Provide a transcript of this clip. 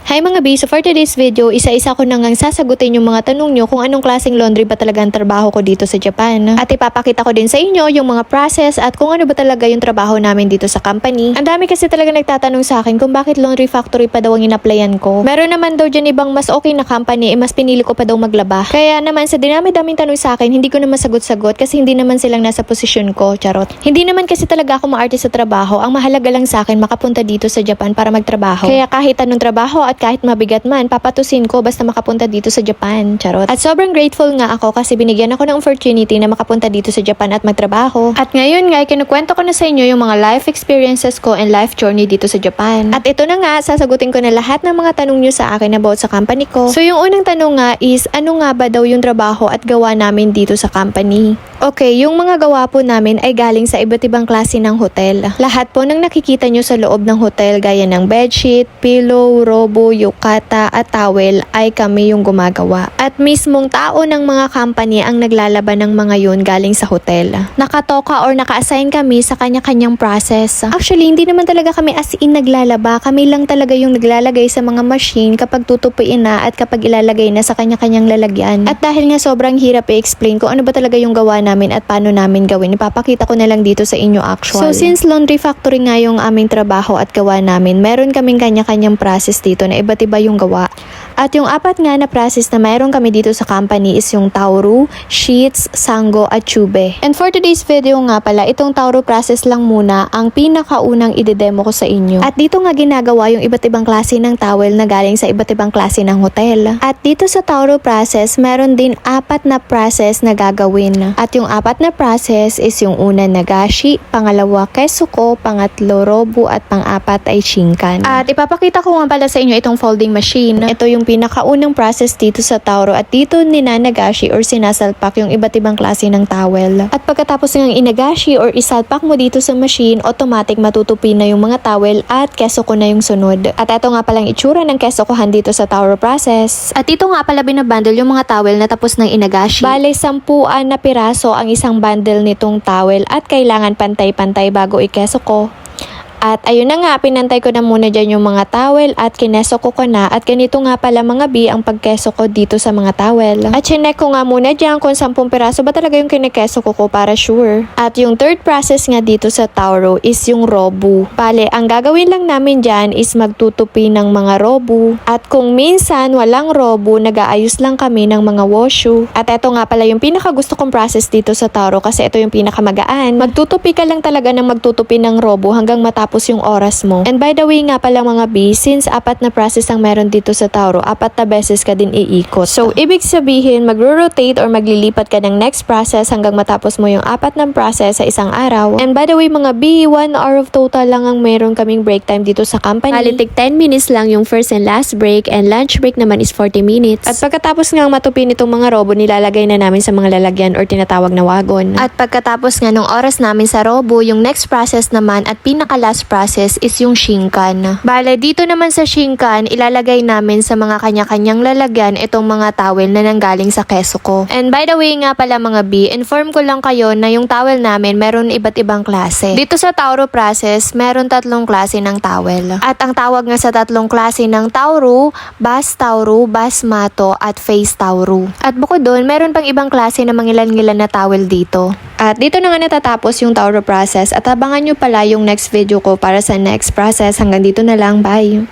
Hi mga B, so for today's video, isa-isa ko nang sasagutin yung mga tanong nyo kung anong klaseng laundry ba talaga ang trabaho ko dito sa Japan. At ipapakita ko din sa inyo yung mga process at kung ano ba talaga yung trabaho namin dito sa company. Ang dami kasi talaga nagtatanong sa akin kung bakit laundry factory pa daw ang in-applyan ko. Meron naman daw dyan ibang mas okay na company, mas pinili ko pa daw maglaba. Kaya naman sa dinami-daming tanong sa akin, hindi ko naman sagot-sagot kasi hindi naman silang nasa posisyon ko, charot. Hindi naman kasi talaga ako maarte sa trabaho, ang mahalaga lang sa akin makapunta dito sa Japan para magtrabaho. Kaya kahit anong trabaho at kahit mabigat man, papatusin ko basta makapunta dito sa Japan, charot. At sobrang grateful nga ako kasi binigyan ako ng opportunity na makapunta dito sa Japan at magtrabaho. At ngayon nga, kinukwento ko na sa inyo yung mga life experiences ko and life journey dito sa Japan. At ito na nga, sasagutin ko na lahat ng mga tanong nyo sa akin about sa company ko. So yung unang tanong nga is, ano nga ba daw yung trabaho at gawa namin dito sa company? Okay, yung mga gawa po namin ay galing sa iba't ibang klase ng hotel. Lahat po ng nakikita nyo sa loob ng hotel gaya ng bedsheet, pillow, robo, yukata at towel ay kami yung gumagawa. At mismong tao ng mga company ang naglalaban ng mga yun galing sa hotel. Nakatoka or naka-assign kami sa kanya-kanyang process. Actually, hindi naman talaga kami as in naglalaba. Kami lang talaga yung naglalagay sa mga machine kapag tutupiin na at kapag ilalagay na sa kanya-kanyang lalagyan. At dahil nga sobrang hirap i-explain kung ano ba talaga yung gawa namin at paano namin gawin, ipapakita ko na lang dito sa inyo actual. So since laundry factory nga yung aming trabaho at gawa namin, meron kaming kanya-kanyang process dito na iba't iba yung gawa. At yung apat nga na process na meron kami dito sa company is yung Tauru, sheets, sango at tube. And for today's video nga pala, itong Tauru process lang muna ang pinakaunang idedemo ko sa inyo. At dito nga ginagawa yung iba't ibang klase ng towel na galing sa iba't ibang klase ng hotel. At dito sa Tauru process, meron din apat na process na gagawin. At yung apat na process is yung una nagashi, pangalawa kesuko, pangatlo robo at pang-apat ay shinkan. At ipapakita ko nga pala sa inyo itong folding machine. Ito yung pinakaunang process dito sa Tauru at dito ninanagashi or sinasalpak yung iba't ibang klase ng towel. At pagkatapos ng inagashi or isalpak mo dito sa machine, automatic matutupi na yung mga towel at kesuko na yung sunod. At ito nga palang itsura ng kesukohan dito sa Tauru process. At ito nga pala binabundle yung mga towel na tapos ng inagashi. Bale, 10 na piraso ang isang bundle nitong towel at kailangan pantay-pantay bago ikesuko. At ayun na nga, pinantay ko na muna dyan yung mga towel at kineso ko na at ganito nga pala mga B ang pagkeso ko dito sa mga towel. At chinek ko nga muna dyan kung 10 piraso ba talaga yung kinikeso ko para sure. At yung third process nga dito sa Tauru is yung robo. Bale, ang gagawin lang namin dyan is magtutupi ng mga robo. At kung minsan walang robo, nag-aayos lang kami ng mga washu. At eto nga pala yung pinakagusto kong process dito sa Tauru kasi ito yung pinakamagaan. Magtutupi ka lang talaga ng magtutupi ng robo hanggang matapos yung oras mo. And by the way nga pala mga B, since apat na process ang meron dito sa Tauru, apat na beses ka din iikot. So, ibig sabihin, magro-rotate or maglilipat ka ng next process hanggang matapos mo yung apat na process sa isang araw. And by the way mga B, 1 hour of total lang ang meron kaming break time dito sa company. Alitik 10 minutes lang yung first and last break and lunch break naman is 40 minutes. At pagkatapos nga matupin itong mga robo, nilalagay na namin sa mga lalagyan or tinatawag na wagon. At pagkatapos nga nung oras namin sa robo, yung next process naman at pinaka-last process is yung shinkan. Bale, dito naman sa shinkan, ilalagay namin sa mga kanya-kanyang lalagyan itong mga towel na nanggaling sa kesuko. And by the way nga pala mga B, inform ko lang kayo na yung towel namin meron iba't ibang klase. Dito sa Tauru process, meron 3 klase ng towel. At ang tawag nga sa 3 klase ng Tauru, bas Tauru, bas mato at face Tauru. At bukod doon, meron pang ibang klase na mangilan-ngilan na towel dito. At dito na nga natatapos yung Tauru process at abangan nyo pala yung next video ko para sa next process. Hanggang dito na lang. Bye!